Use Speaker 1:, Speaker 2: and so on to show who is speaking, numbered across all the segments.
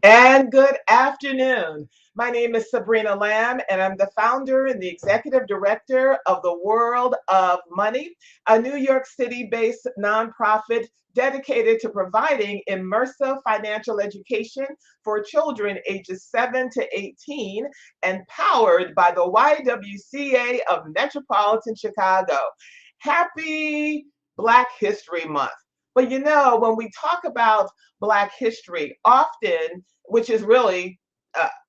Speaker 1: And good afternoon. My name is Sabrina Lamb, and I'm the founder and the executive director of the World of Money, a New York City based nonprofit dedicated to providing immersive financial education for children ages 7 to 18 and powered by the YWCA of Metropolitan Chicago. Happy Black History Month. But when we talk about Black history, often, which is really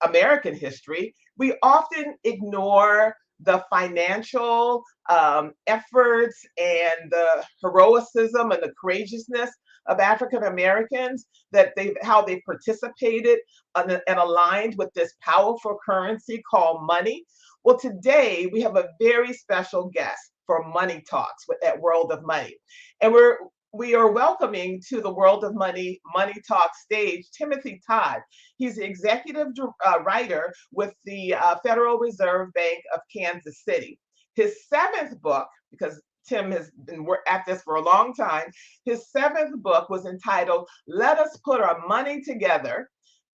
Speaker 1: American history, we often ignore the financial efforts and the heroism and the courageousness of African Americans, that how they participated and aligned with this powerful currency called money. Well, today we have a very special guest for Money Talks at World of Money. And we are welcoming to the World of Money Money Talk stage Timothy Todd. He's the executive writer with the Federal Reserve Bank of Kansas City. His seventh book, because Tim has been at this for a long time, his seventh book was entitled Let Us Put Our Money Together,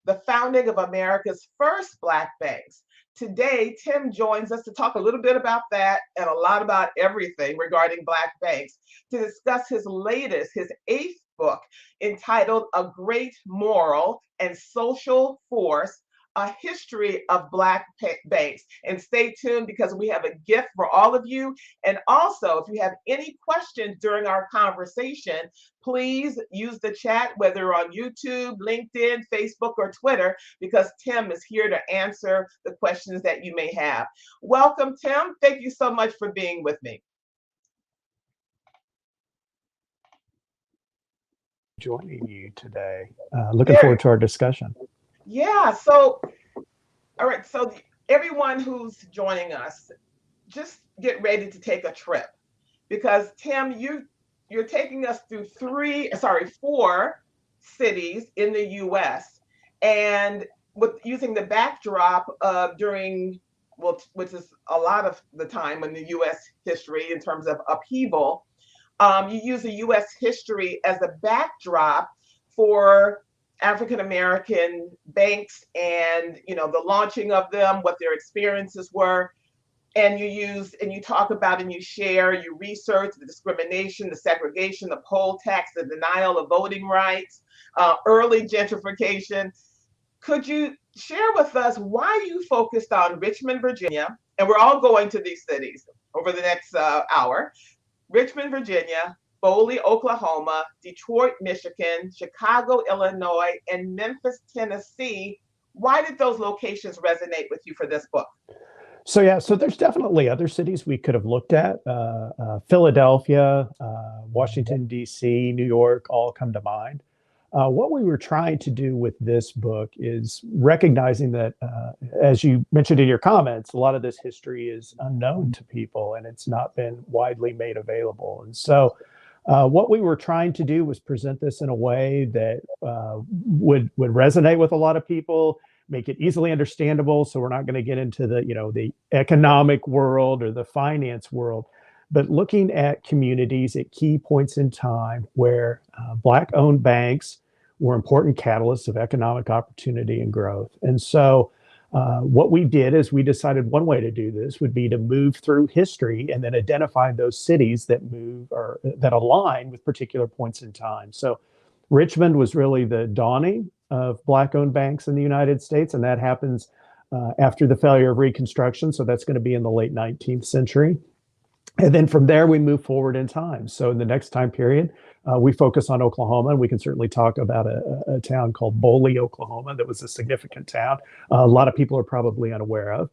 Speaker 1: the Founding of America's First Black Banks. Today, Tim joins us to talk a little bit about that and a lot about everything regarding Black banks, to discuss his latest, his eighth book, entitled A Great Moral and Social Force, A History of Black Banks. And stay tuned because we have a gift for all of you. And also, if you have any questions during our conversation, please use the chat, whether on YouTube, LinkedIn, Facebook, or Twitter, because Tim is here to answer the questions that you may have. Welcome, Tim. Thank you so much for being with me.
Speaker 2: Joining you today. Looking forward to our discussion.
Speaker 1: Yeah, so, all right, so everyone who's joining us, just get ready to take a trip, because Tim, you're taking us through four cities in the US, and with using the backdrop of which is a lot of the time in the US history in terms of upheaval. You use the US history as a backdrop for African American banks and the launching of them, what their experiences were. And you talk about and you share, you research the discrimination, the segregation, the poll tax, the denial of voting rights, early gentrification. Could you share with us why you focused on Richmond, Virginia? And we're all going to these cities over the next hour. Richmond, Virginia, Foley, Oklahoma, Detroit, Michigan, Chicago, Illinois, and Memphis, Tennessee. Why did those locations resonate with you for this book?
Speaker 2: So there's definitely other cities we could have looked at. Philadelphia, Washington, D.C., New York, all come to mind. What we were trying to do with this book is recognizing that, as you mentioned in your comments, a lot of this history is unknown to people and it's not been widely made available. And so what we were trying to do was present this in a way that would resonate with a lot of people, make it easily understandable. So we're not going to get into the economic world or the finance world, but looking at communities at key points in time where Black-owned banks were important catalysts of economic opportunity and growth. And so what we did is we decided one way to do this would be to move through history and then identify those cities that move or that align with particular points in time. So Richmond was really the dawning of Black-owned banks in the United States, and that happens after the failure of Reconstruction. So that's going to be in the late 19th century. And then from there, we move forward in time. So in the next time period, we focus on Oklahoma, and we can certainly talk about a town called Boley, Oklahoma, that was a significant town. A lot of people are probably unaware of.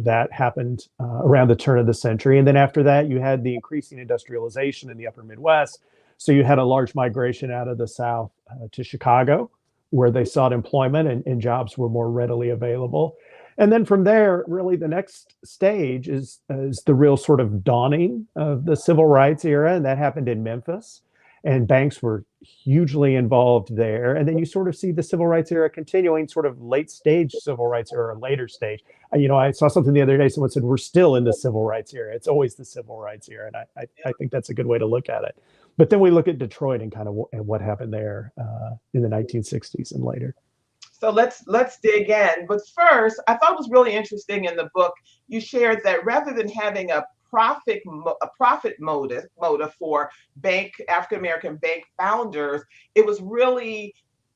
Speaker 2: That happened around the turn of the century. And then after that, you had the increasing industrialization in the upper Midwest. So you had a large migration out of the South to Chicago, where they sought employment and jobs were more readily available. And then from there, really the next stage is the real sort of dawning of the civil rights era. And that happened in Memphis. And banks were hugely involved there. And then you sort of see the civil rights era continuing, sort of late stage civil rights era, later stage. I saw something the other day, someone said, we're still in the civil rights era. It's always the civil rights era. And I think that's a good way to look at it. But then we look at Detroit and kind of what happened there in the 1960s and later.
Speaker 1: So let's dig in. But first, I thought it was really interesting in the book you shared that rather than having a profit motive for bank African American bank founders, it was really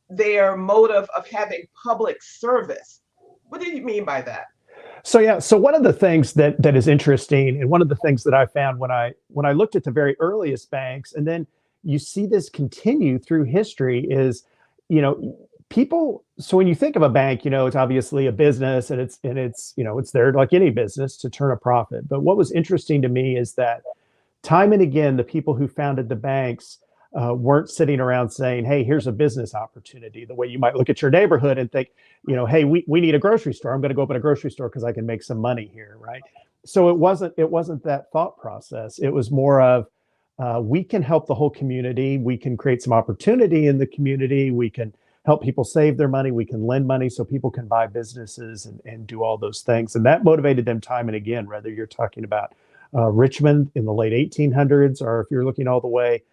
Speaker 1: their motive of having public service. What do you mean by that?
Speaker 2: So yeah, so one of the things that is interesting, and one of the things that I found when I looked at the very earliest banks, and then you see this continue through history, is, you know, people. So when you think of a bank, you know, it's obviously a business, and it's you know, it's there like any business to turn a profit. But what was interesting to me is that time and again, the people who founded the banks weren't sitting around saying, "Hey, here's a business opportunity." The way you might look at your neighborhood and think, you know, "Hey, we need a grocery store. I'm going to go open a grocery store because I can make some money here," right? So it wasn't that thought process. It was more of, we can help the whole community. We can create some opportunity in the community. We can help people save their money. We can lend money so people can buy businesses and do all those things. And that motivated them time and again, whether you're talking about Richmond in the late 1800s, or if you're looking all the way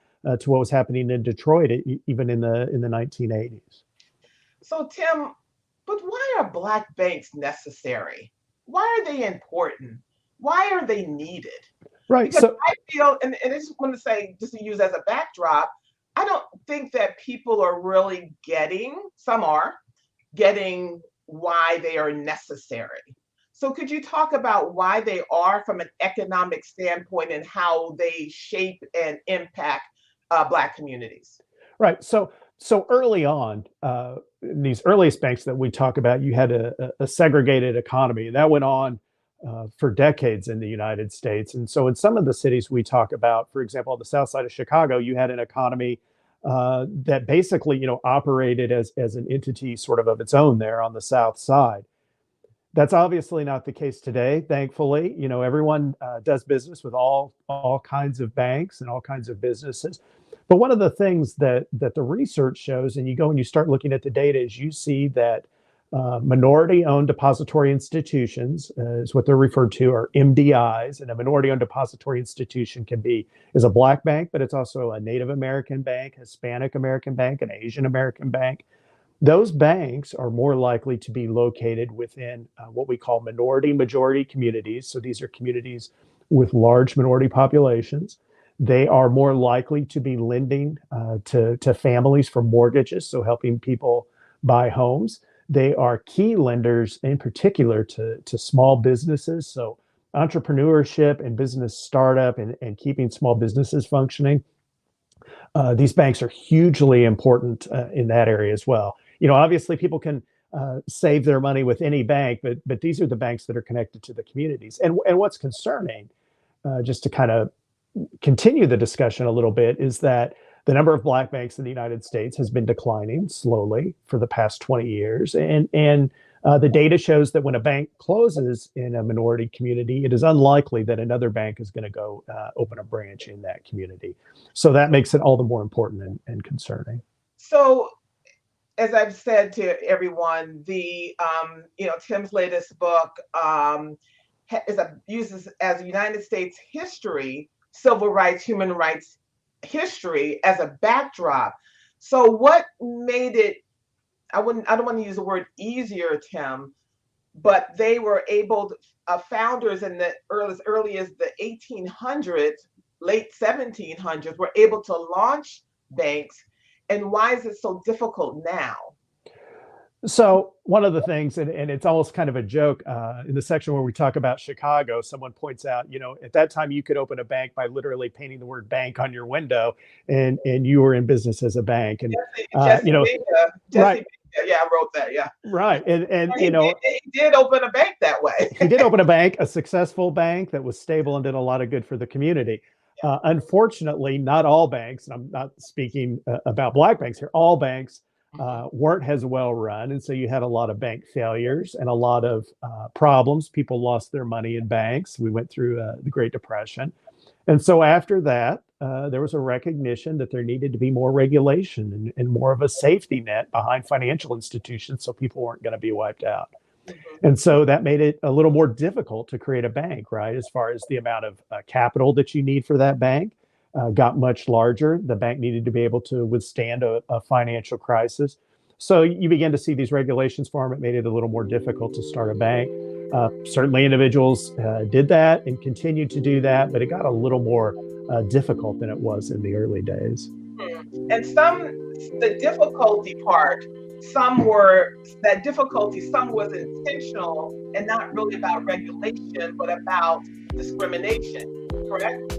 Speaker 2: to what was happening in Detroit, even in the 1980s.
Speaker 1: So Tim, but why are black banks necessary? Why are they important? Why are they needed?
Speaker 2: Right.
Speaker 1: Because
Speaker 2: So
Speaker 1: I feel, and I just want to say, just to use as a backdrop, I don't think that people are really some are getting why they are necessary. So could you talk about why they are from an economic standpoint and how they shape and impact Black communities?
Speaker 2: right. So early on, in these earliest banks that we talk about, you had a segregated economy that went on for decades in the United States. And so in some of the cities we talk about, for example, on the south side of Chicago, you had an economy that basically, you know, operated as an entity sort of its own there on the south side. That's obviously not the case today, thankfully. You know, everyone does business with all kinds of banks and all kinds of businesses. But one of the things that the research shows, and you go and you start looking at the data, is you see that minority-owned depository institutions, is what they're referred to, are MDIs. And a minority-owned depository institution is a Black bank, but it's also a Native American bank, Hispanic American bank, an Asian American bank. Those banks are more likely to be located within what we call minority majority communities. So these are communities with large minority populations. They are more likely to be lending to families for mortgages, so helping people buy homes. They are key lenders in particular to small businesses. So entrepreneurship and business startup and keeping small businesses functioning. These banks are hugely important in that area as well. You know, obviously people can save their money with any bank, but these are the banks that are connected to the communities. And what's concerning, just to kind of continue the discussion a little bit, is that the number of Black banks in the United States has been declining slowly for the past 20 years. And the data shows that when a bank closes in a minority community, it is unlikely that another bank is going to go open a branch in that community. So that makes it all the more important and concerning.
Speaker 1: So as I've said to everyone, Tim's latest book uses as United States history, civil rights, human rights history as a backdrop. So what made it? I don't want to use the word easier, Tim, but they were able. Founders in the early as the 1800s, late 1700s, were able to launch banks. And why is it so difficult now?
Speaker 2: So one of the things, and it's almost kind of a joke, in the section where we talk about Chicago, someone points out, you know, at that time you could open a bank by literally painting the word bank on your window, and you were in business as a bank. And
Speaker 1: Jesse
Speaker 2: you know,
Speaker 1: Jesse
Speaker 2: right,
Speaker 1: yeah, I wrote that. Yeah,
Speaker 2: right, and
Speaker 1: he,
Speaker 2: you know,
Speaker 1: he did open a bank that way.
Speaker 2: he did open a bank, a successful bank that was stable and did a lot of good for the community. Unfortunately, not all banks, and I'm not speaking about Black banks here, all banks weren't as well run. And so you had a lot of bank failures and a lot of problems. People lost their money in banks. We went through the Great Depression. And so after that, there was a recognition that there needed to be more regulation and more of a safety net behind financial institutions so people weren't going to be wiped out.
Speaker 1: Mhm.
Speaker 2: And so that made it a little more difficult to create a bank, right? As far as the amount of capital that you need for that bank got much larger. The bank needed to be able to withstand a financial crisis. So you begin to see these regulations form. It made it a little more difficult to start a bank. Certainly individuals did that and continued to do that, but it got a little more difficult than it was in the early days.
Speaker 1: And the difficulty part, some was intentional and not really about regulation, but about discrimination, correct?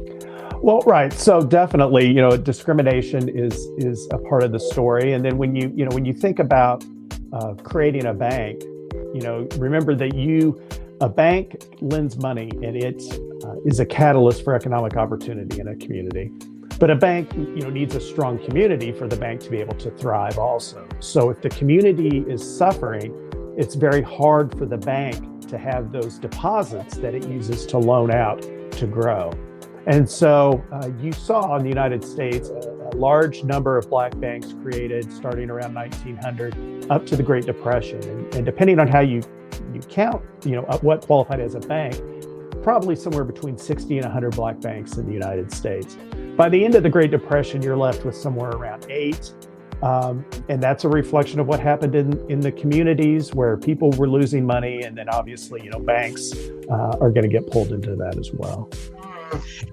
Speaker 2: Well, right. So definitely, discrimination is a part of the story. And then when you think about creating a bank, remember that a bank lends money and it is a catalyst for economic opportunity in a community. But a bank, needs a strong community for the bank to be able to thrive also. So if the community is suffering, it's very hard for the bank to have those deposits that it uses to loan out to grow. And so you saw in the United States a large number of black banks created starting around 1900 up to the Great Depression. And depending on how you count, what qualified as a bank, probably somewhere between 60 and 100 black banks in the United States. By the end of the Great Depression, you're left with somewhere around 8. And that's a reflection of what happened in the communities where people were losing money. And then obviously, banks are going to get pulled into that as well.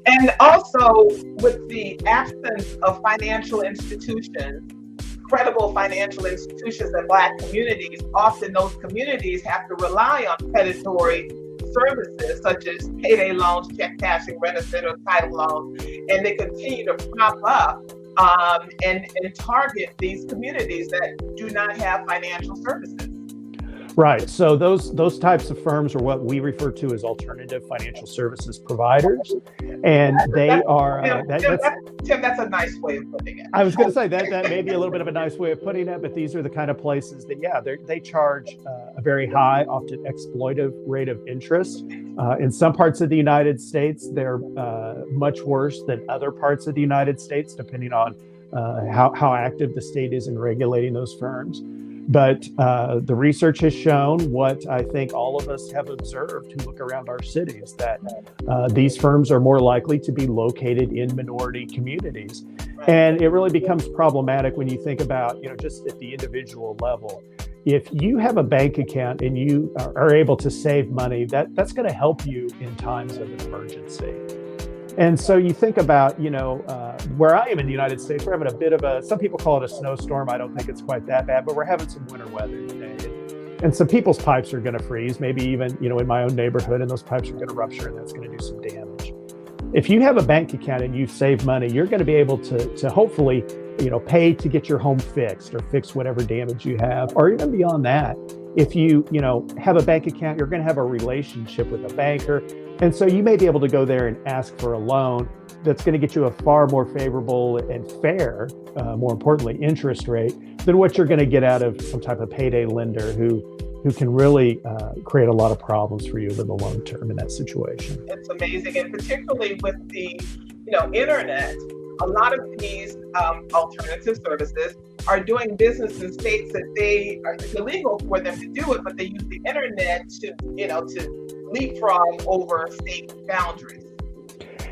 Speaker 1: And also with the absence of financial institutions, credible financial institutions in Black communities, often those communities have to rely on predatory services such as payday loans, check cashing, rent-a-center, title loans, and they continue to prop up and target these communities that do not have financial services.
Speaker 2: Right. So those types of firms are what we refer to as alternative financial services providers, and they are.
Speaker 1: Tim, that's a nice way of putting it.
Speaker 2: I was going to say that may be a little bit of a nice way of putting it, but these are the kind of places that, they charge a very high, often exploitive rate of interest. In some parts of the United States, they're much worse than other parts of the United States, depending on how active the state is in regulating those firms. But the research has shown what I think all of us have observed who look around our cities, that these firms are more likely to be located in minority communities. And it really becomes problematic when you think about, just at the individual level. If you have a bank account and you are able to save money, that's going to help you in times of emergency. And so you think about, where I am in the United States, we're having a bit of some people call it a snowstorm. I don't think it's quite that bad, but we're having some winter weather today. And some people's pipes are going to freeze, maybe even, in my own neighborhood, and those pipes are going to rupture and that's going to do some damage. If you have a bank account and you've saved money, you're going to be able to hopefully, pay to get your home fixed or fix whatever damage you have, or even beyond that. If you, have a bank account, you're going to have a relationship with a banker. And so you may be able to go there and ask for a loan that's going to get you a far more favorable and fair, more importantly, interest rate than what you're going to get out of some type of payday lender who can really create a lot of problems for you over the long term in that situation.
Speaker 1: It's amazing. And particularly with the, internet, a lot of these alternative services are doing business in states that it's illegal for them to do it, but they use the internet to leapfrog over state boundaries.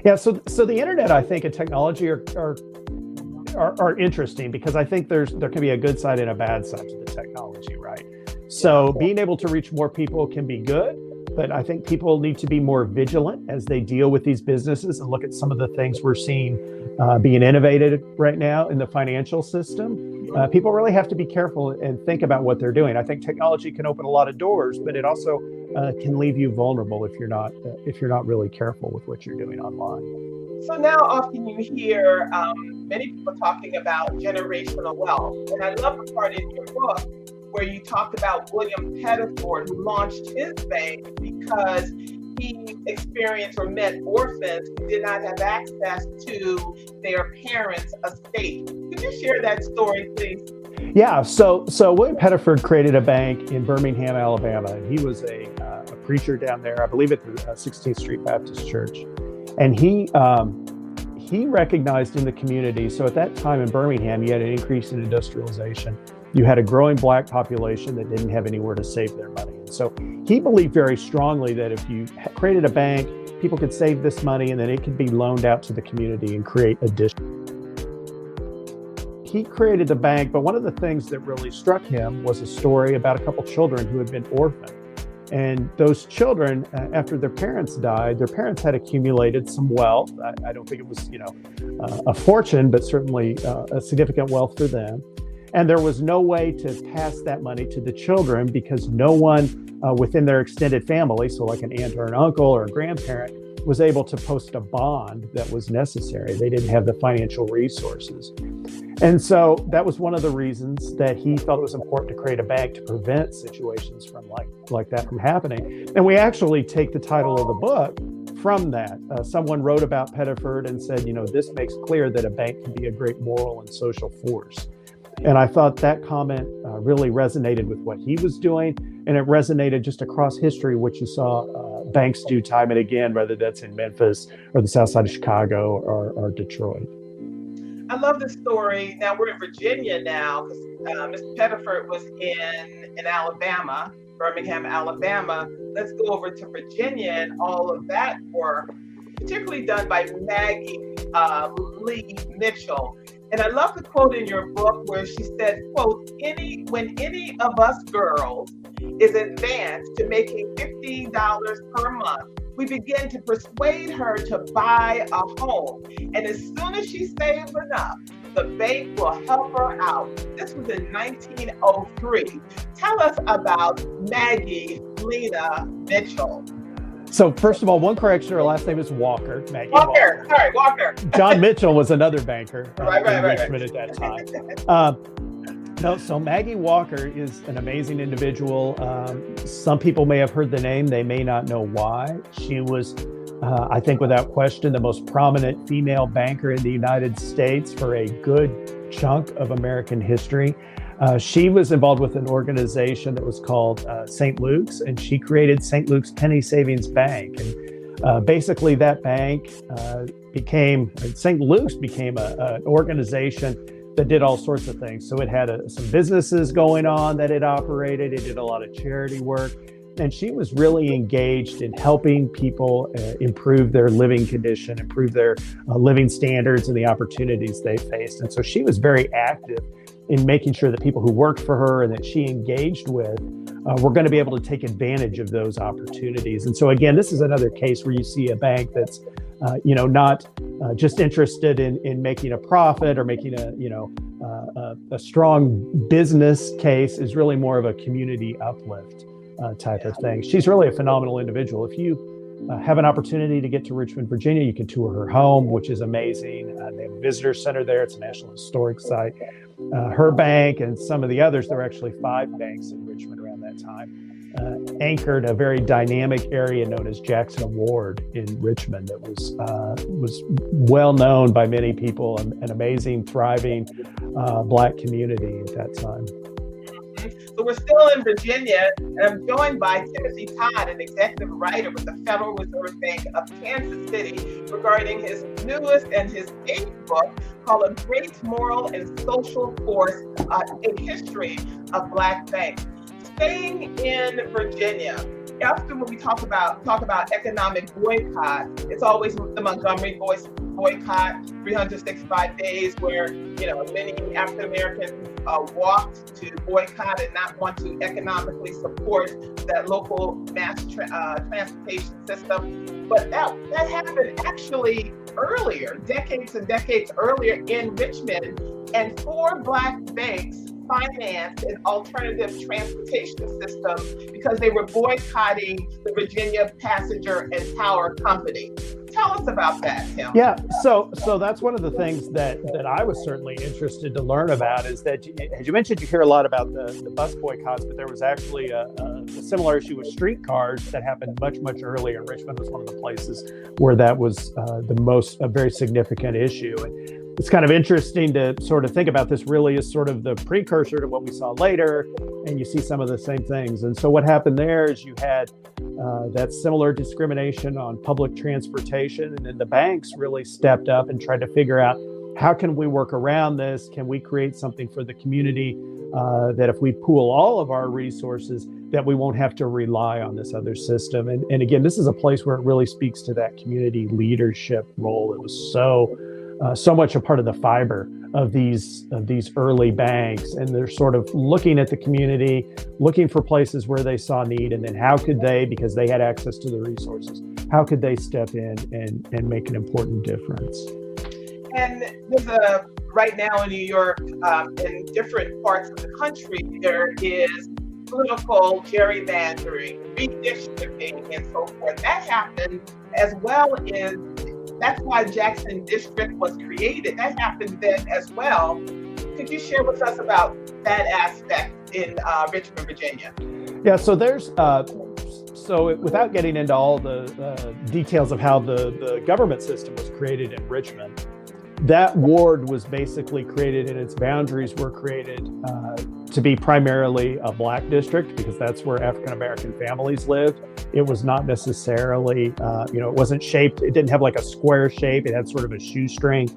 Speaker 2: Yeah, so the internet, I think, and technology are interesting because I think there can be a good side and a bad side to the technology, right? So being able to reach more people can be good, but I think people need to be more vigilant as they deal with these businesses and look at some of the things we're seeing being innovated right now in the financial system. People really have to be careful and think about what they're doing. I think technology can open a lot of doors, but it also can leave you vulnerable if you're not really careful with what you're doing online.
Speaker 1: So now often you hear many people talking about generational wealth. And I love the part in your book where you talked about William Pettiford, who launched his bank because he experienced or met orphans who did not have access to their parents' estate. Could you share that story, please?
Speaker 2: Yeah, so William Pettiford created a bank in Birmingham, Alabama, and he was a preacher down there, I believe at the 16th Street Baptist Church. And he recognized in the community, so at that time in Birmingham, you had an increase in industrialization. You had a growing Black population that didn't have anywhere to save their money. And so he believed very strongly that if you created a bank, people could save this money and then it could be loaned out to the community and create additional. he created the bank, but one of the things that really struck him was a story about a couple children who had been orphaned. And those children, after their parents died, their parents had accumulated some wealth. I don't think it was, a fortune, but certainly a significant wealth for them. And there was no way to pass that money to the children because no one within their extended family, so like an aunt or an uncle or a grandparent, was able to post a bond that was necessary. They didn't have the financial resources. And so that was one of the reasons that he felt it was important to create a bank to prevent situations from like that from happening. And we actually take the title of the book from that. Someone wrote about Pettiford and said, this makes clear that a bank can be a great moral and social force. And I thought that comment really resonated with what he was doing. And it resonated just across history, what you saw banks do time and again, whether that's in Memphis or the south side of Chicago or Detroit.
Speaker 1: I love this story. Now we're in Virginia now because Mr. Pettiford was in Alabama, Birmingham, Alabama. Let's go over to Virginia and all of that work, particularly done by Maggie Lee Mitchell. And I love the quote in your book where she said, quote, when any of us girls is advanced to making $50 per month, we begin to persuade her to buy a home. And as soon as she saves enough, the bank will help her out. This was in 1903. Tell us about Maggie Lena Mitchell.
Speaker 2: So first of all, one correction, her last name is Walker. Maggie
Speaker 1: Walker. Sorry, Walker.
Speaker 2: John Mitchell was another banker
Speaker 1: right,
Speaker 2: in Richmond at that time. So Maggie Walker is an amazing individual. Some people may have heard the name. They may not know why. She was, I think without question, the most prominent female banker in the United States for a good chunk of American history. She was involved with an organization that was called St. Luke's, and she created St. Luke's Penny Savings Bank. And basically that bank St. Luke's became an organization that did all sorts of things. So it had some businesses going on that it operated. It did a lot of charity work. And she was really engaged in helping people improve their living condition, improve their living standards and the opportunities they faced. And so she was very active in making sure that people who worked for her and that she engaged with were going to be able to take advantage of those opportunities. And so again, this is another case where you see a bank that's not just interested in making a profit or making a strong business case, is really more of a community uplift type of thing. She's really a phenomenal individual. If you have an opportunity to get to Richmond, Virginia, you can tour her home, which is amazing. They have a visitor center there. It's a National Historic Site. Her bank and some of the others, there were actually 5 banks in Richmond around that time, anchored a very dynamic area known as Jackson Ward in Richmond that was well known by many people, an amazing, thriving Black community at that time.
Speaker 1: So we're still in Virginia, and I'm joined by Timothy Todd, an executive writer with the Federal Reserve Bank of Kansas City, regarding his newest and his 8th book called A Great Moral and Social Force, A History of Black Banks. Staying in Virginia, often when we talk about economic boycott, it's always the Montgomery boycott, 365 days, where many African Americans walked to boycott and not want to economically support that local mass transportation system. But that happened actually earlier, decades and decades earlier in Richmond, and 4 Black banks financed an alternative transportation system because they were boycotting the Virginia Passenger and Power Company. Tell us about that, Tim.
Speaker 2: Yeah, so that's one of the things that I was certainly interested to learn about, is that, as you mentioned, you hear a lot about the bus boycotts, but there was actually a similar issue with streetcars that happened much, much earlier. Richmond was one of the places where that was a very significant issue. And it's kind of interesting to sort of think about this really as sort of the precursor to what we saw later, and you see some of the same things. And so what happened there is you had that similar discrimination on public transportation, and then the banks really stepped up and tried to figure out, how can we work around this? Can we create something for the community that if we pool all of our resources, that we won't have to rely on this other system? And again, this is a place where it really speaks to that community leadership role. It was so so much a part of the fiber of these early banks. And they're sort of looking at the community, looking for places where they saw need, and then how could they, because they had access to the resources, how could they step in and make an important difference?
Speaker 1: And there's right now in New York, in different parts of the country, there is political gerrymandering, redistricting, and so forth. That happened as well as, that's why Jackson District was created. That happened then as well. Could you share with us about that aspect in Richmond, Virginia?
Speaker 2: Yeah, so there's, so without getting into all the details of how the government system was created in Richmond, that ward was basically created and its boundaries were created to be primarily a Black district because that's where African-American families lived. It was not necessarily, it wasn't shaped, it didn't have like a square shape, it had sort of a shoestring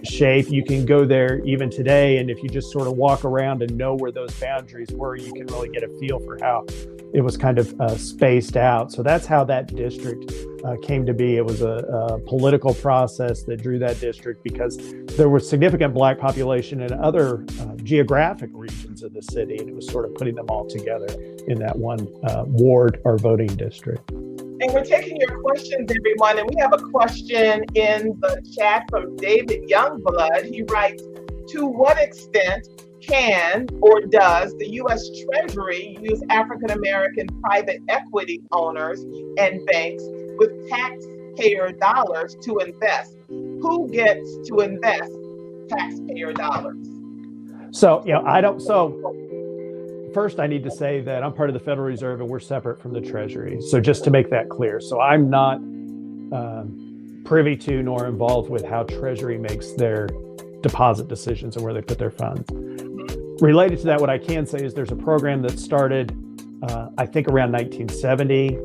Speaker 2: shape. You can go there even today, and if you just sort of walk around and know where those boundaries were, you can really get a feel for how it was kind of spaced out. So that's how that district came to be. It was a political process that drew that district because there was significant Black population in other geographic regions of the city, and it was sort of putting them all together in that one ward or voting district.
Speaker 1: And we're taking your questions, everyone. And we have a question in the chat from David Youngblood. He writes, to what extent can or does the U.S. Treasury use African-American private equity owners and banks with taxpayer dollars to invest? Who gets to invest taxpayer dollars?
Speaker 2: So, first, I need to say that I'm part of the Federal Reserve and we're separate from the Treasury. So just to make that clear. So I'm not privy to nor involved with how Treasury makes their deposit decisions and where they put their funds. Related to that, what I can say is there's a program that started, I think around 1970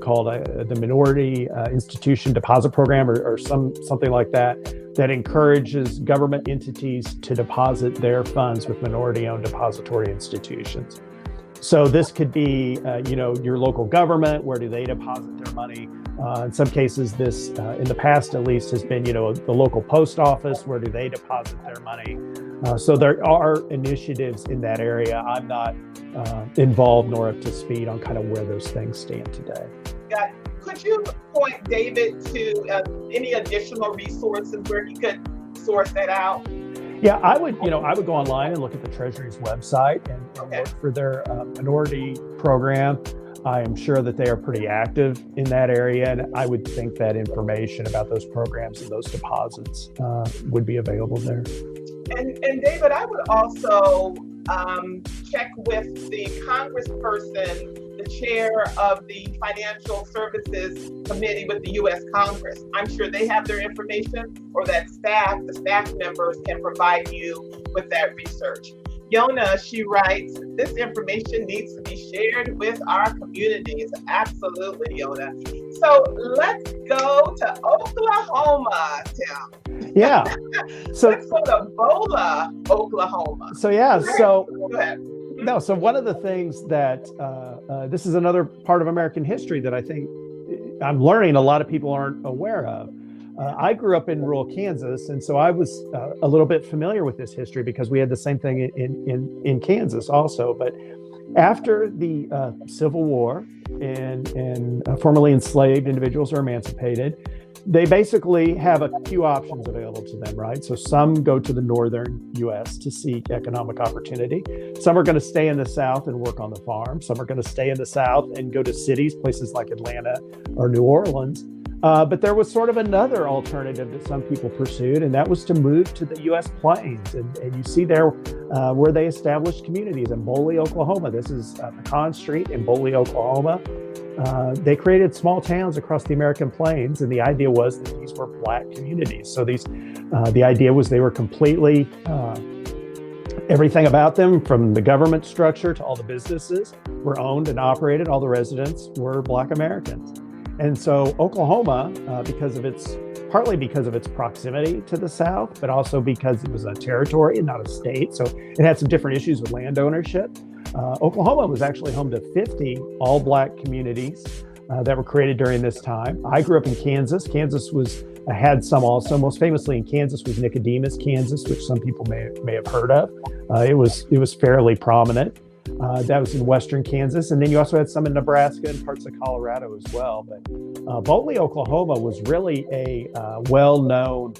Speaker 2: called the Minority Institution Deposit Program or something like that encourages government entities to deposit their funds with minority-owned depository institutions. So this could be, your local government. Where do they deposit their money? In some cases, this, in the past at least, has been, the local post office. Where do they deposit their money? So there are initiatives in that area. I'm not involved nor up to speed on kind of where those things stand today.
Speaker 1: Got it. Could you point David to any additional resources where he could source that out?
Speaker 2: Yeah, I would go online and look at the Treasury's website and look for their minority program. I am sure that they are pretty active in that area, and I would think that information about those programs and those deposits would be available there.
Speaker 1: And David, I would also check with the congressperson, the chair of the Financial Services Committee with the U.S. Congress. I'm sure they have their information, or that the staff members can provide you with that research. Yona, she writes, this information needs to be shared with our communities. Absolutely, Yona. So let's go to Oklahoma, Tim.
Speaker 2: Yeah. So
Speaker 1: let's go to Bola, Oklahoma.
Speaker 2: So yeah. So
Speaker 1: go ahead.
Speaker 2: No. So one of the things that this is another part of American history that I think I'm learning a lot of people aren't aware of. I grew up in rural Kansas, and so I was a little bit familiar with this history because we had the same thing in Kansas also. But after the Civil War and formerly enslaved individuals are emancipated, they basically have a few options available to them, right? So some go to the northern U.S. to seek economic opportunity. Some are going to stay in the South and work on the farm. Some are going to stay in the South and go to cities, places like Atlanta or New Orleans. But there was sort of another alternative that some people pursued, and that was to move to the U.S. Plains. And you see there where they established communities in Boley, Oklahoma. This is Pecan Street in Boley, Oklahoma. They created small towns across the American Plains, and the idea was that these were Black communities. So the idea was they were completely, everything about them, from the government structure to all the businesses, were owned and operated. All the residents were Black Americans. And so Oklahoma, partly because of its proximity to the South, but also because it was a territory and not a state, so it had some different issues with land ownership. Oklahoma was actually home to 50 all-Black communities that were created during this time. I grew up in Kansas. Kansas had some also. Most famously in Kansas was Nicodemus, Kansas, which some people may have heard of. It was fairly prominent. That was in western Kansas, and then you also had some in Nebraska and parts of Colorado as well. But Boley, Oklahoma, was really a well-known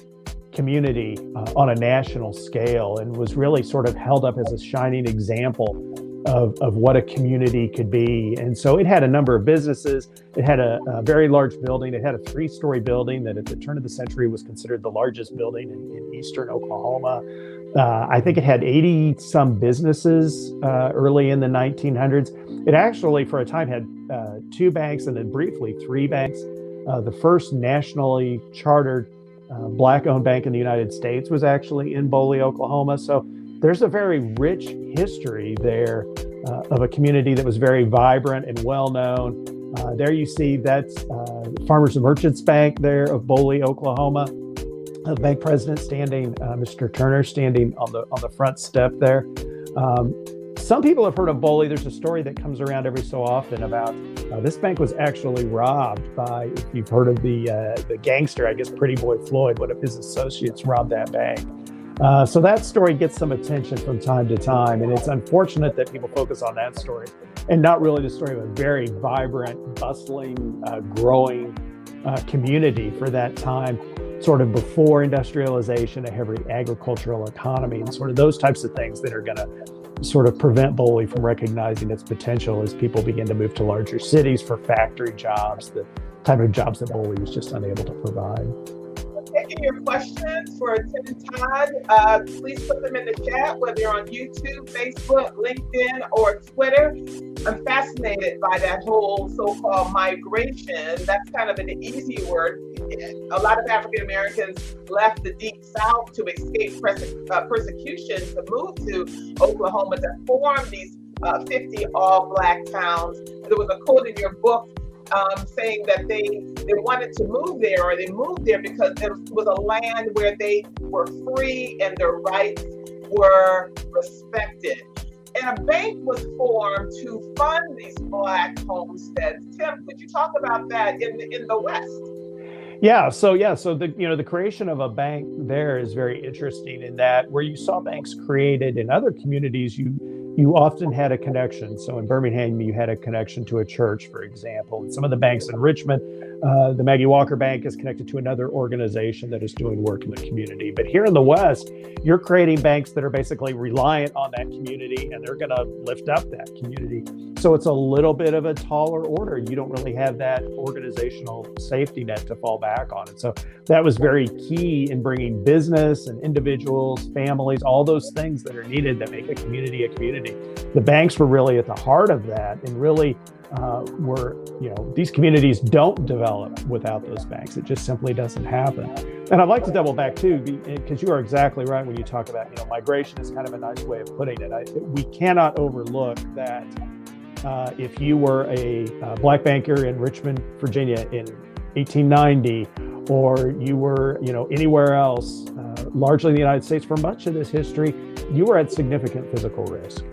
Speaker 2: community on a national scale, and was really sort of held up as a shining example of what a community could be. And so it had a number of businesses. It had a very large building. It had a 3-story building that at the turn of the century was considered the largest building in eastern Oklahoma. I think it had 80 some businesses early in the 1900s. It actually, for a time, had 2 banks and then briefly 3 banks. The first nationally chartered Black-owned bank in the United States was actually in Boley, Oklahoma. So there's a very rich history there of a community that was very vibrant and well-known. There you see that's Farmers and Merchants Bank there of Boley, Oklahoma. The bank president standing, Mr. Turner, standing on the front step there. Some people have heard of Boley. There's a story that comes around every so often about this bank was actually robbed by, if you've heard of the gangster, I guess Pretty Boy Floyd, one of his associates robbed that bank. So that story gets some attention from time to time, and it's unfortunate that people focus on that story and not really the story of a very vibrant, bustling, growing community for that time, sort of before industrialization, a heavy agricultural economy, and sort of those types of things that are going to sort of prevent Boley from recognizing its potential as people begin to move to larger cities for factory jobs, the type of jobs that Boley was just unable to provide.
Speaker 1: Taking your questions for Tim and Todd. Please put them in the chat, whether you're on YouTube, Facebook, LinkedIn, or Twitter. I'm fascinated by that whole so-called migration. That's kind of an easy word. A lot of African Americans left the Deep South to escape persecution to move to Oklahoma to form these 50 all-Black towns. There was a quote in your book saying that they wanted to move there, or they moved there because it was a land where they were free and their rights were respected. And a bank was formed to fund these Black homesteads. Tim, could you talk about that in the West?
Speaker 2: So the creation of a bank there is very interesting in that where you saw banks created in other communities, you often had a connection. So in Birmingham, you had a connection to a church, for example. And some of the banks in Richmond, the Maggie Walker Bank is connected to another organization that is doing work in the community. But here in the West, you're creating banks that are basically reliant on that community, and they're going to lift up that community. So it's a little bit of a taller order. You don't really have that organizational safety net to fall back on. And so that was very key in bringing business and individuals, families, all those things that are needed that make a community a community. The banks were really at the heart of that, and really these communities don't develop without those banks. It just simply doesn't happen. And I'd like to double back too, because you are exactly right when you talk about, migration is kind of a nice way of putting it. We cannot overlook that if you were a Black banker in Richmond, Virginia in 1890, or you were, anywhere else, largely in the United States for much of this history, you were at significant physical risk.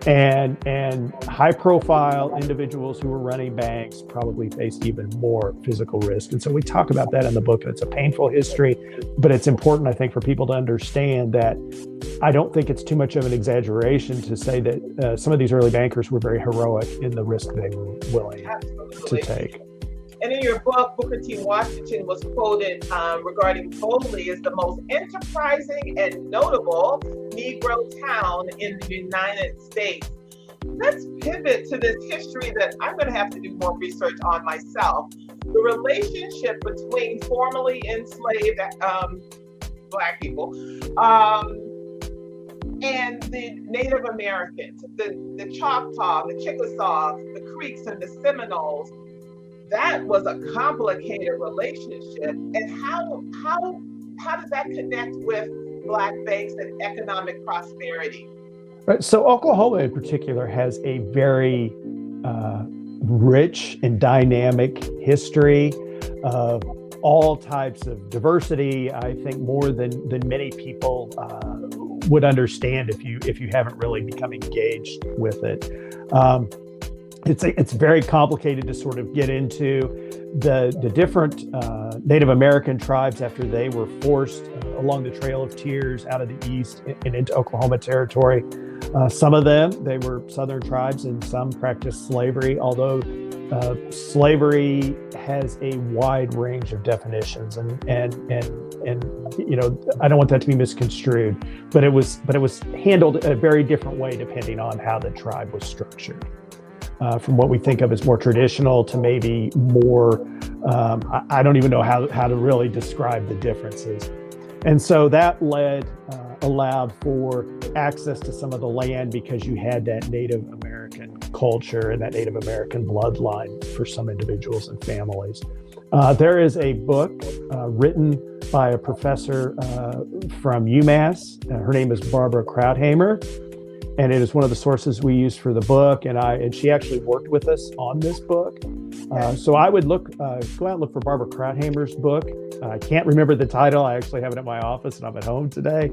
Speaker 2: And high-profile individuals who were running banks probably faced even more physical risk. And so we talk about that in the book, and it's a painful history, but it's important, I think, for people to understand that I don't think it's too much of an exaggeration to say that some of these early bankers were very heroic in the risk they were willing to take.
Speaker 1: And in your book, Booker T. Washington was quoted regarding Boley as the most enterprising and notable Negro town in the United States. Let's pivot to this history that I'm going to have to do more research on myself. The relationship between formerly enslaved Black people and the Native Americans, the Choctaw, the Chickasaws, the Creeks, and the Seminoles. That was a complicated relationship. And how does that connect with Black banks and economic prosperity?
Speaker 2: Right. So Oklahoma in particular has a very rich and dynamic history of all types of diversity. I think more than many people would understand if you haven't really become engaged with it. it's very complicated to sort of get into the different Native American tribes after they were forced along the Trail of Tears out of the east and into Oklahoma territory. Some of them, they were Southern tribes, and some practiced slavery, although slavery has a wide range of definitions, and you know, I don't want that to be misconstrued, but it was handled a very different way depending on how the tribe was structured. From what we think of as more traditional to maybe more, I don't even know how to really describe the differences. And so that allowed for access to some of the land because you had that Native American culture and that Native American bloodline for some individuals and families. There is a book written by a professor from UMass. Her name is Barbara Krauthamer, and it is one of the sources we used for the book. And she actually worked with us on this book. So I would go out and look for Barbara Krauthamer's book. I can't remember the title. I actually have it at my office and I'm at home today.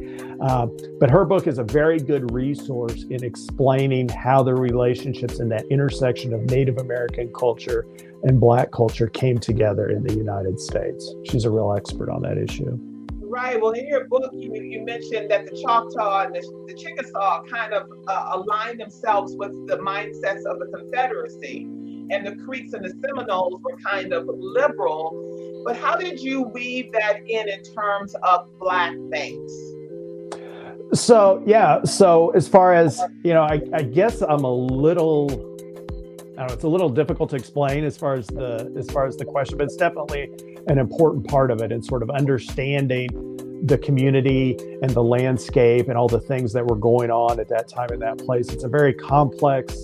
Speaker 2: But her book is a very good resource in explaining how the relationships in that intersection of Native American culture and Black culture came together in the United States. She's a real expert on that issue.
Speaker 1: Right. Well, in your book, you mentioned that the Choctaw and the Chickasaw kind of aligned themselves with the mindsets of the Confederacy, and the Creeks and the Seminoles were kind of liberal. But how did you weave that in terms of Black banks?
Speaker 2: So, yeah. So as far as, you know, I guess I'm a little, I don't know, it's a little difficult to explain as far as the question, but it's definitely an important part of it, and sort of understanding the community and the landscape and all the things that were going on at that time in that place. It's a very complex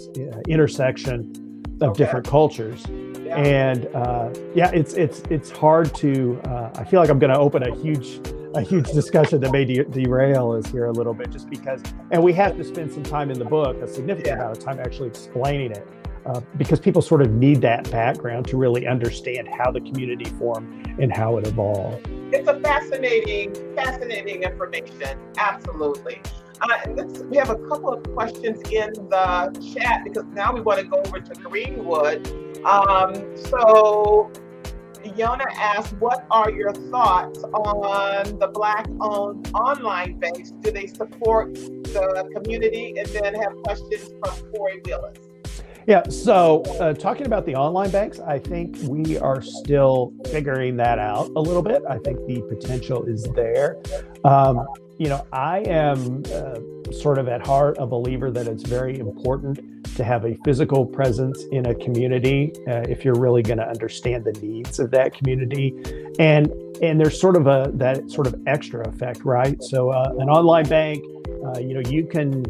Speaker 2: intersection of different cultures. Yeah. And it's hard to, I feel like I'm going to open a huge discussion that may derail us here a little bit, just because, and we have to spend some time in the book, a significant amount of time actually explaining it. Because people sort of need that background to really understand how the community formed and how it evolved.
Speaker 1: It's a fascinating information. Absolutely. We have a couple of questions in the chat, because now we want to go over to Greenwood. So Yona asked, what are your thoughts on the Black-owned online banks? Do they support the community? And then have questions from Corey Willis.
Speaker 2: Yeah, so talking about the online banks, I think we are still figuring that out a little bit. I think the potential is there. You know, I am sort of at heart a believer that it's very important to have a physical presence in a community if you're really going to understand the needs of that community. And there's sort of that sort of extra effect, right? So an online bank, you know, you can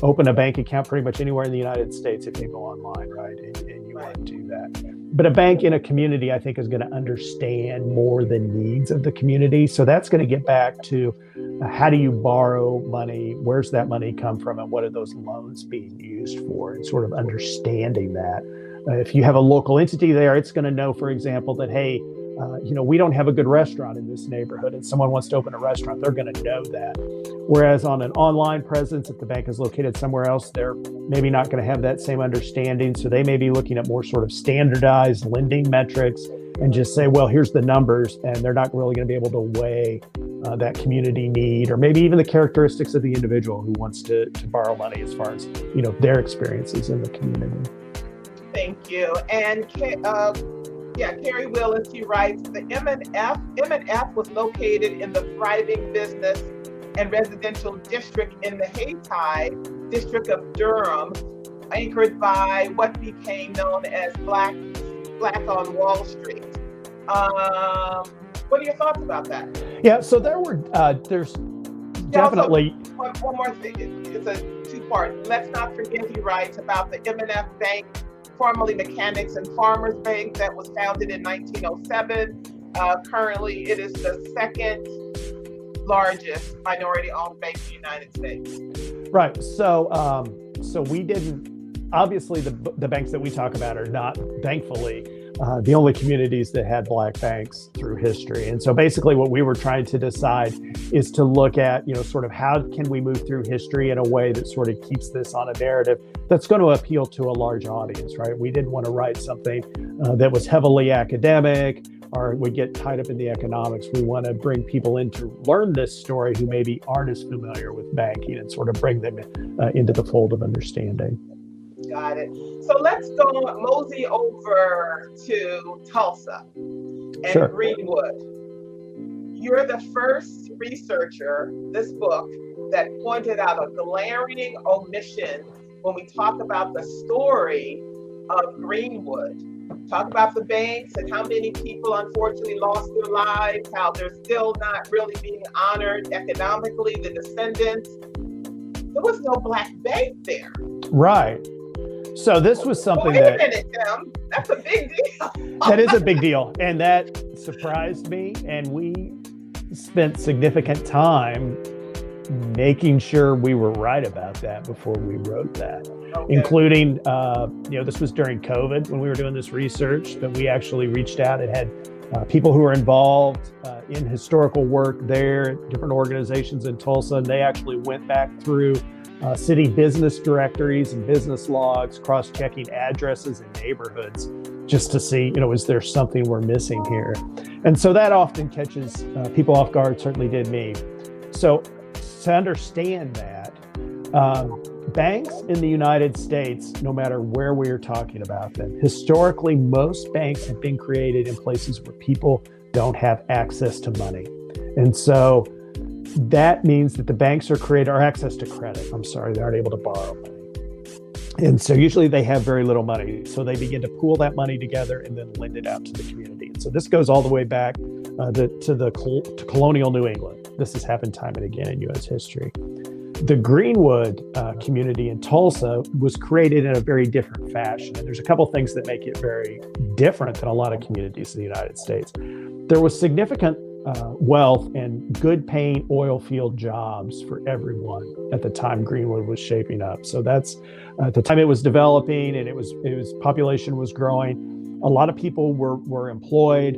Speaker 2: open a bank account pretty much anywhere in the United States if you go online, right? And you want to do that. But a bank in a community, I think, is going to understand more the needs of the community. So that's going to get back to how do you borrow money? Where's that money come from? And what are those loans being used for? And sort of understanding that. If you have a local entity there, it's going to know, for example, that, hey, you know, we don't have a good restaurant in this neighborhood and someone wants to open a restaurant, they're going to know that. Whereas on an online presence, if the bank is located somewhere else, they're maybe not going to have that same understanding. So they may be looking at more sort of standardized lending metrics and just say, well, here's the numbers, and they're not really going to be able to weigh that community need, or maybe even the characteristics of the individual who wants to borrow money as far as, you know, their experiences in the community.
Speaker 1: Thank you. And Carrie Willis, he writes, the M&F was located in the thriving business and residential district in the Hayti district of Durham, anchored by what became known as Black on Wall Street. What are your thoughts about that?
Speaker 2: Yeah, so there's definitely...
Speaker 1: One more thing, it's a two-part. Let's not forget, he writes about the M&F Bank, formerly Mechanics and Farmers Bank, that was founded in 1907. Currently, it is the second largest minority-owned bank in the United States.
Speaker 2: Right. So we didn't. Obviously, the banks that we talk about are not, thankfully, the only communities that had Black banks through history. And so basically what we were trying to decide is to look at, sort of how can we move through history in a way that sort of keeps this on a narrative that's going to appeal to a large audience, right? We didn't want to write something that was heavily academic or would get tied up in the economics. We want to bring people in to learn this story who maybe aren't as familiar with banking and sort of bring them into the fold of understanding.
Speaker 1: Got it. So let's go mosey over to Tulsa and
Speaker 2: Sure.
Speaker 1: Greenwood. You're the first researcher, this book, that pointed out a glaring omission when we talk about the story of Greenwood. Talk about the banks and how many people unfortunately lost their lives, how they're still not really being honored economically, the descendants. There was no Black bank there.
Speaker 2: Right. So this was something
Speaker 1: Wait a minute, Tim. That's a big deal.
Speaker 2: That is a big deal. And that surprised me. And we spent significant time making sure we were right about that before we wrote that, including, this was during COVID when we were doing this research, but we actually reached out and had people who were involved in historical work there, different organizations in Tulsa, and they actually went back through city business directories and business logs, cross-checking addresses and neighborhoods just to see, is there something we're missing here? And so that often catches people off guard, certainly did me. So to understand that, banks in the United States, no matter where we are talking about them, historically, most banks have been created in places where people don't have access to money. And so that means that the banks are created, or access to credit. They aren't able to borrow money. And so usually they have very little money. So they begin to pool that money together and then lend it out to the community. And so this goes all the way back to colonial New England. This has happened time and again in U.S. history. The Greenwood community in Tulsa was created in a very different fashion. And there's a couple things that make it very different than a lot of communities in the United States. There was significant wealth and good paying oil field jobs for everyone at the time Greenwood was shaping up. So that's at the time it was developing and it was population was growing. A lot of people were employed.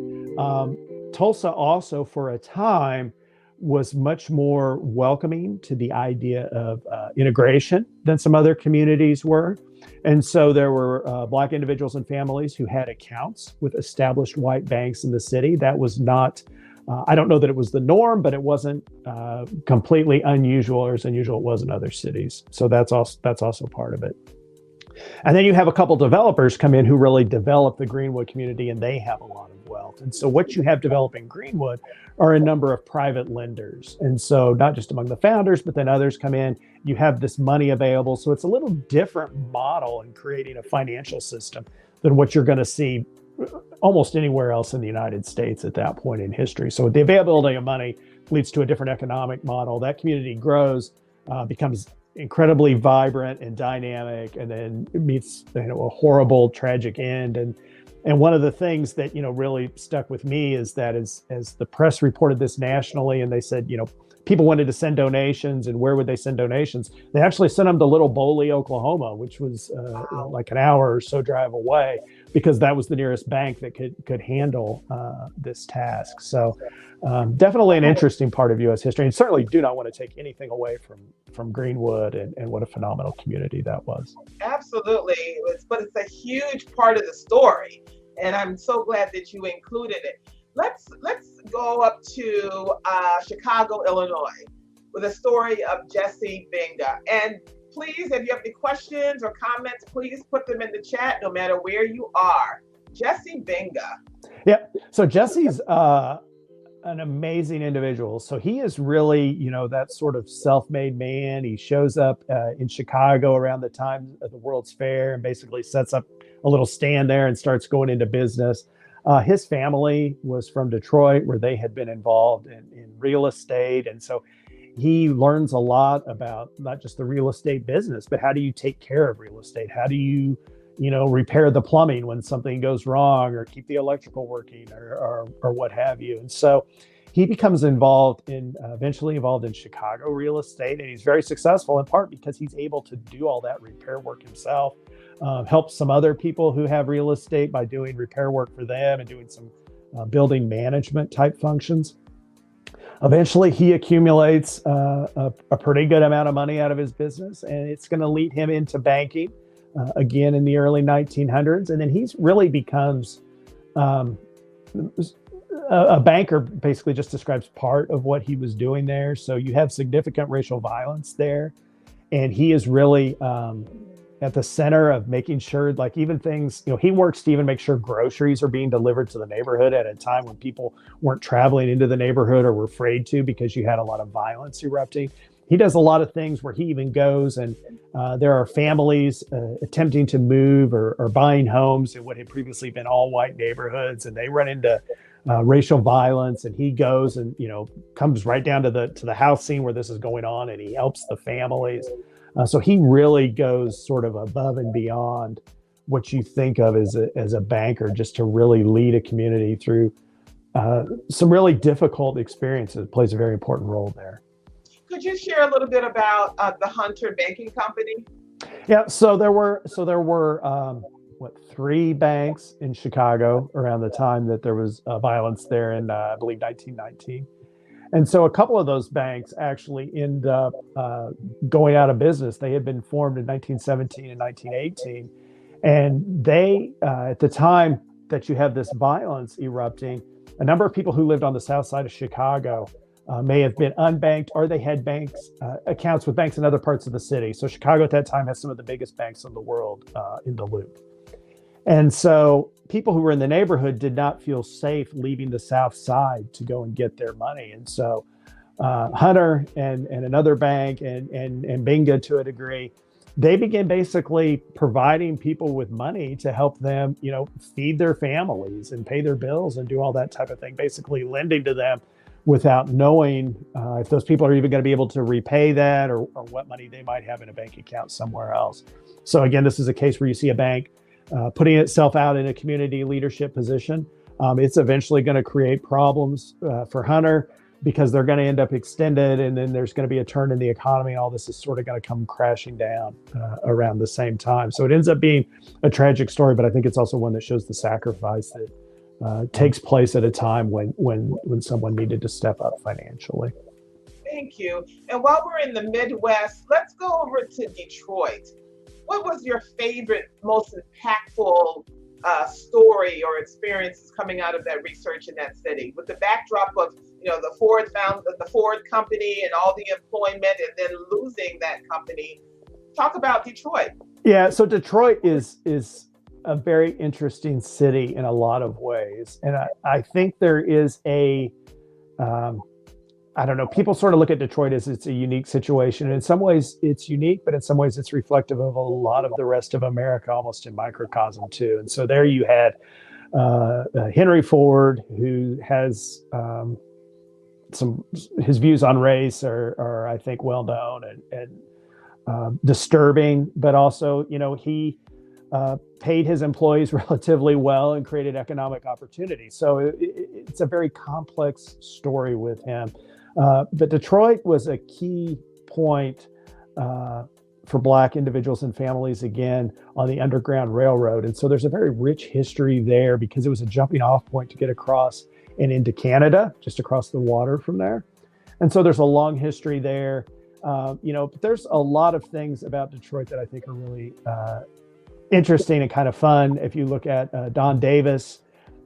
Speaker 2: Tulsa also for a time was much more welcoming to the idea of integration than some other communities were. And so there were Black individuals and families who had accounts with established white banks in the city. That was not, I don't know that it was the norm, but it wasn't completely unusual or as unusual it was in other cities. So that's also part of it. And then you have a couple developers come in who really develop the Greenwood community, and they have a lot of wealth. And so what you have developing Greenwood are a number of private lenders. And so not just among the founders, but then others come in, you have this money available. So it's a little different model in creating a financial system than what you're going to see almost anywhere else in the United States at that point in history. So the availability of money leads to a different economic model. That community grows, becomes incredibly vibrant and dynamic, and then it meets a horrible, tragic end. And one of the things that really stuck with me is that as the press reported this nationally, and they said people wanted to send donations, and where would they send donations? They actually sent them to Little Boley, Oklahoma, which was like an hour or so drive away, because that was the nearest bank that could handle this task. So definitely an interesting part of U.S. history, and certainly do not want to take anything away from Greenwood and what a phenomenal community that was.
Speaker 1: Absolutely, but it's a huge part of the story, and I'm so glad that you included it. Let's go up to Chicago, Illinois, with a story of Jesse Binga. And please, if you have any questions or comments, please put them in the chat, no matter where you are. Jesse Binga.
Speaker 2: Yeah. So Jesse's an amazing individual. So he is really, that sort of self-made man. He shows up in Chicago around the time of the World's Fair and basically sets up a little stand there and starts going into business. His family was from Detroit, where they had been involved in real estate. And so he learns a lot about not just the real estate business, but how do you take care of real estate? How do you, repair the plumbing when something goes wrong, or keep the electrical working, or what have you. And so he becomes eventually involved in Chicago real estate, and he's very successful in part because he's able to do all that repair work himself. helped some other people who have real estate by doing repair work for them and doing some building management type functions. Eventually, he accumulates a pretty good amount of money out of his business, and it's going to lead him into banking again in the early 1900s. And then he really becomes a banker. Basically just describes part of what he was doing there. So you have significant racial violence there. And he is really at the center of making sure, like even things, he works to even make sure groceries are being delivered to the neighborhood at a time when people weren't traveling into the neighborhood or were afraid to because you had a lot of violence erupting. He does a lot of things where he even goes and there are families attempting to move or buying homes in what had previously been all white neighborhoods, and they run into racial violence, and he goes and comes right down to the house scene where this is going on, and he helps the families. So he really goes sort of above and beyond what you think of as a banker, just to really lead a community through some really difficult experiences. It plays a very important role there.
Speaker 1: Could you share a little bit about the Hunter Banking Company?
Speaker 2: Yeah, so there were three banks in Chicago around the time that there was violence there in I believe 1919. And so a couple of those banks actually end up going out of business. They had been formed in 1917 and 1918. And they, at the time that you have this violence erupting, a number of people who lived on the south side of Chicago may have been unbanked, or they had accounts with banks in other parts of the city. So Chicago at that time has some of the biggest banks in the world in the Loop. And so people who were in the neighborhood did not feel safe leaving the south side to go and get their money. And so Hunter and another bank and Binga to a degree, they began basically providing people with money to help them, feed their families and pay their bills and do all that type of thing, basically lending to them without knowing if those people are even going to be able to repay that or what money they might have in a bank account somewhere else. So again, this is a case where you see a bank putting itself out in a community leadership position. It's eventually going to create problems for Hunter because they're going to end up extended, and then there's going to be a turn in the economy, and all this is sort of going to come crashing down around the same time. So it ends up being a tragic story, but I think it's also one that shows the sacrifice that takes place at a time when someone needed to step up financially.
Speaker 1: Thank you. And while we're in the Midwest, let's go over to Detroit. What was your favorite, most impactful story or experiences coming out of that research in that city, with the backdrop of the Ford company and all the employment, and then losing that company? Talk about Detroit.
Speaker 2: Yeah, so Detroit is a very interesting city in a lot of ways, and I think there is I don't know, people sort of look at Detroit as it's a unique situation. In some ways it's unique, but in some ways it's reflective of a lot of the rest of America, almost in microcosm too. And so there you had Henry Ford, who has his views on race are I think well known and disturbing, but also, he paid his employees relatively well and created economic opportunity. So it's a very complex story with him. But Detroit was a key point for Black individuals and families, again, on the Underground Railroad. And so there's a very rich history there because it was a jumping off point to get across and into Canada, just across the water from there. And so there's a long history there. But there's a lot of things about Detroit that I think are really interesting and kind of fun. If you look at Don Davis,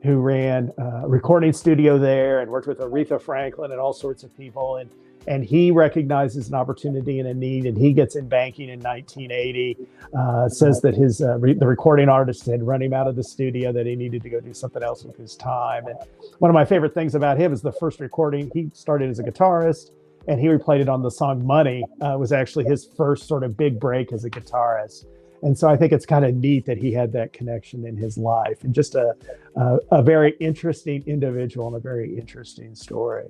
Speaker 2: who ran a recording studio there and worked with Aretha Franklin and all sorts of people. And he recognizes an opportunity and a need, and he gets in banking in 1980, says that the recording artist had run him out of the studio, that he needed to go do something else with his time. And one of my favorite things about him is the first recording. He started as a guitarist, and he replayed it on the song Money. Was actually his first sort of big break as a guitarist. And so I think it's kind of neat that he had that connection in his life, and just a very interesting individual and a very interesting story.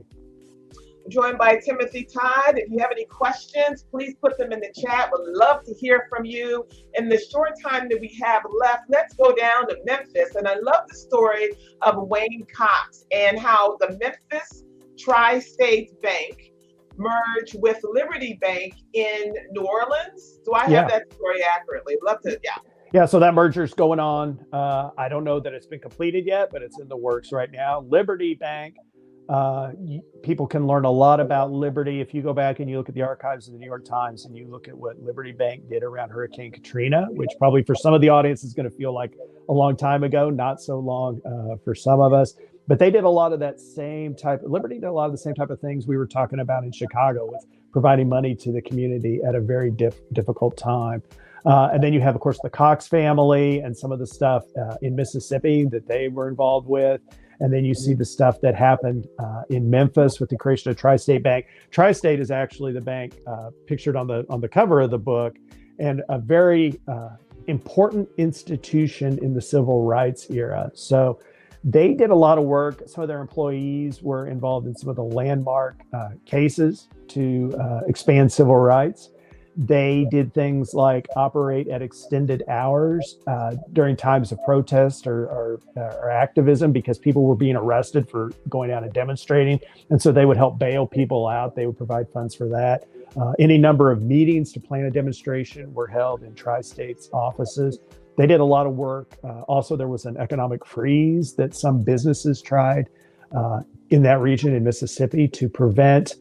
Speaker 1: Joined by Timothy Todd. If you have any questions, please put them in the chat. Would love to hear from you. In the short time that we have left, let's go down to Memphis. And I love the story of Wayne Cox and how the Memphis Tri-State Bank merged with Liberty Bank in New Orleans. Do I have that story accurately? Love to, yeah.
Speaker 2: Yeah, so that merger's going on. I don't know that it's been completed yet, but it's in the works right now. Liberty Bank, people can learn a lot about Liberty if you go back and you look at the archives of the New York Times and you look at what Liberty Bank did around Hurricane Katrina, which probably for some of the audience is going to feel like a long time ago, not so long for some of us. But they did a lot of that same type. Liberty did a lot of the same type of things we were talking about in Chicago with providing money to the community at a very difficult time. And then you have, of course, the Cox family and some of the stuff in Mississippi that they were involved with. And then you see the stuff that happened in Memphis with the creation of Tri-State Bank. Tri-State is actually the bank pictured on the cover of the book, and a very important institution in the civil rights era. So they did a lot of work. Some of their employees were involved in some of the landmark cases to expand civil rights. They did things like operate at extended hours during times of protest or activism because people were being arrested for going out and demonstrating. And so they would help bail people out. They would provide funds for that. Any number of meetings to plan a demonstration were held in Tri-State's offices. They did a lot of work. Also, there was an economic freeze that some businesses tried in that region in Mississippi to prevent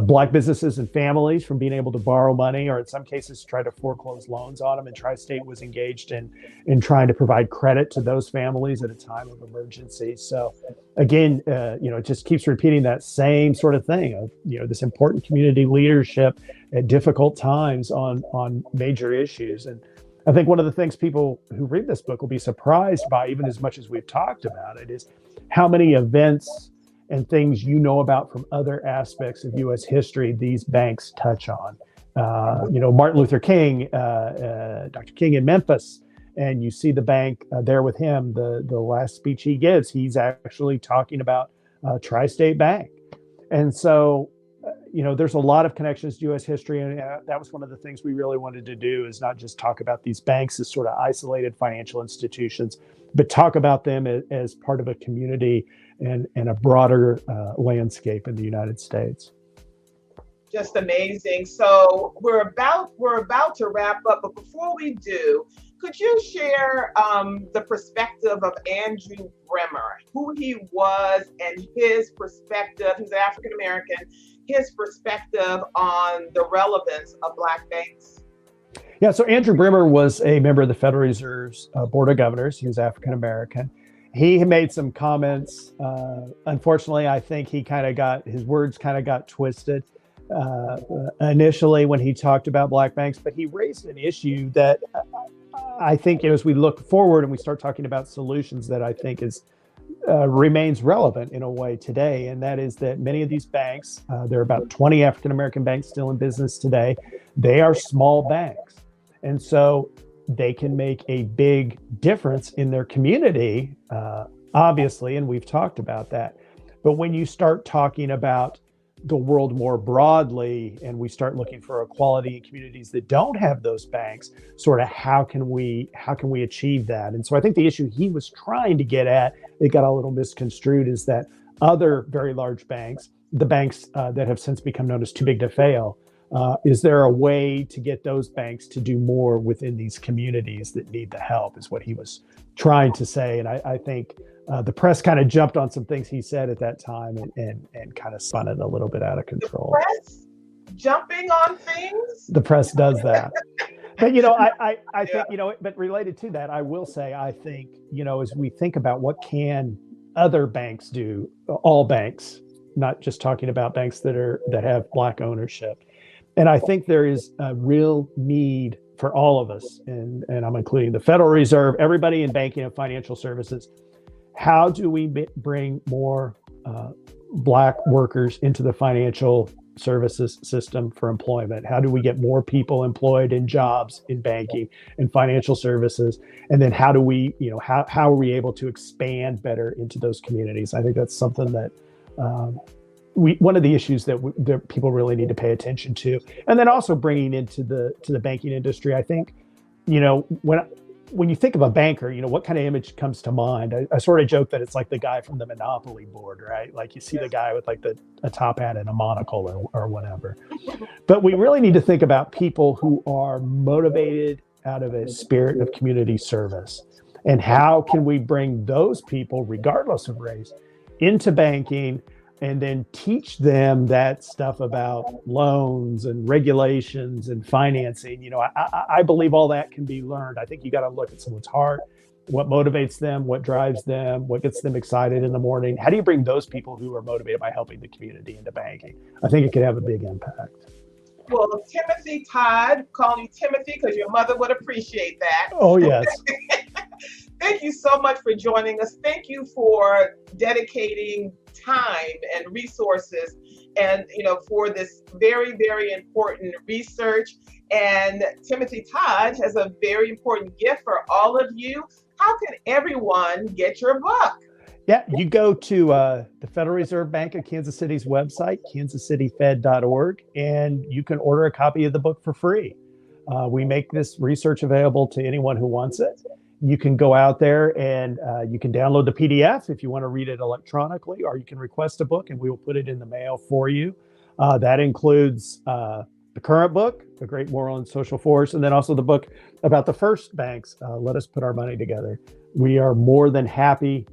Speaker 2: Black businesses and families from being able to borrow money, or in some cases try to foreclose loans on them. And Tri-State was engaged in trying to provide credit to those families at a time of emergency. So again, it just keeps repeating that same sort of thing of, this important community leadership at difficult times on major issues. And I think one of the things people who read this book will be surprised by, even as much as we've talked about it, is how many events and things about from other aspects of U.S. history these banks touch on. Martin Luther King, Dr. King in Memphis, and you see the bank there with him. The last speech he gives, he's actually talking about Tri-State Bank. And so, there's a lot of connections to U.S. history, and that was one of the things we really wanted to do, is not just talk about these banks as sort of isolated financial institutions, but talk about them as part of a community and a broader landscape in the United States.
Speaker 1: Just amazing. So we're about to wrap up, but before we do, could you share the perspective of Andrew Bremer, who he was and his perspective? He's African American. His perspective on the relevance of Black banks.
Speaker 2: Yeah, so Andrew Bremer was a member of the Federal Reserve's Board of Governors. He was African American. He made some comments. Unfortunately, I think his words kind of got twisted initially when he talked about Black banks, but he raised an issue that I think, as we look forward and we start talking about solutions, that I think remains relevant in a way today. And that is that many of these banks, there are about 20 African American banks still in business today. They are small banks. And so they can make a big difference in their community, obviously, and we've talked about that. But when you start talking about the world more broadly, and we start looking for equality in communities that don't have those banks, sort of how can we achieve that? And so I think the issue he was trying to get at, it got a little misconstrued, is that other very large banks, the banks that have since become known as too big to fail, is there a way to get those banks to do more within these communities that need the help, is what he was trying to say. And I think the press kind of jumped on some things he said at that time and kind of spun it a little bit out of control.
Speaker 1: The press jumping on things?
Speaker 2: The press does that. But, I think, but related to that, I will say, I think, as we think about what can other banks do, all banks, not just talking about banks that have Black ownership. And I think there is a real need for all of us, and I'm including the Federal Reserve, everybody in banking and financial services. How do we bring more Black workers into the financial services system for employment? How do we get more people employed in jobs in banking and financial services? And then how do we, how are we able to expand better into those communities? I think that's something that one of the issues that people really need to pay attention to. And then also bringing into the banking industry. I think, when you think of a banker, what kind of image comes to mind? I sort of joke that it's like the guy from the Monopoly board, right? Like you see the guy with like a top hat and a monocle or whatever. But we really need to think about people who are motivated out of a spirit of community service. And how can we bring those people, regardless of race, into banking and then teach them that stuff about loans and regulations and financing? You know, I believe all that can be learned. I think you got to look at someone's heart, what motivates them, what drives them, what gets them excited in the morning. How do you bring those people who are motivated by helping the community into banking? I think it could have a big impact.
Speaker 1: Well, Timothy Todd, calling you Timothy because your mother would appreciate that.
Speaker 2: Oh, yes.
Speaker 1: Thank you so much for joining us. Thank you for dedicating time and resources and, you know, for this very, very important research. And Timothy Todd has a very important gift for all of you. How can everyone get your book?
Speaker 2: Yeah, you go to the Federal Reserve Bank of Kansas City's website, kansascityfed.org, and you can order a copy of the book for free. We make this research available to anyone who wants it. You can go out there and you can download the PDF if you want to read it electronically, or you can request a book and we will put it in the mail for you. That includes the current book, A Great Moral and Social Force, and then also the book about the first banks, Let Us Put Our Money Together. We are more than happy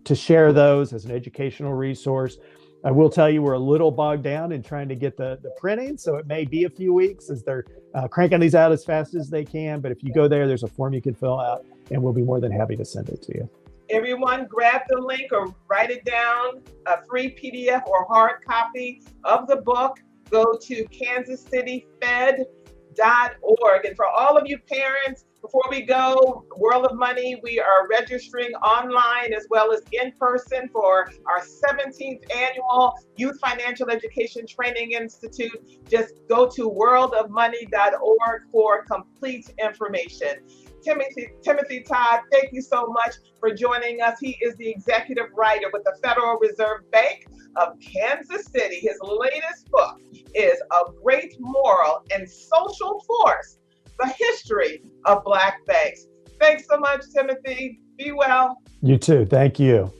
Speaker 2: to share those as an educational resource. I will tell you, we're a little bogged down in trying to get the printing, so it may be a few weeks as they're cranking these out as fast as they can. But if you go there, there's a form you can fill out, and we'll be more than happy to send it to you.
Speaker 1: Everyone grab the link or write it down, a free PDF or hard copy of the book. Go to kansascityfed.org. And for all of you parents, before we go, World of Money, we are registering online as well as in person for our 17th annual Youth Financial Education Training Institute. Just go to worldofmoney.org for complete information. Timothy Todd, thank you so much for joining us. He is the executive writer with the Federal Reserve Bank of Kansas City. His latest book is A Great Moral and Social Force, The History of Black Banks. Thanks so much, Timothy. Be well.
Speaker 2: You too. Thank you.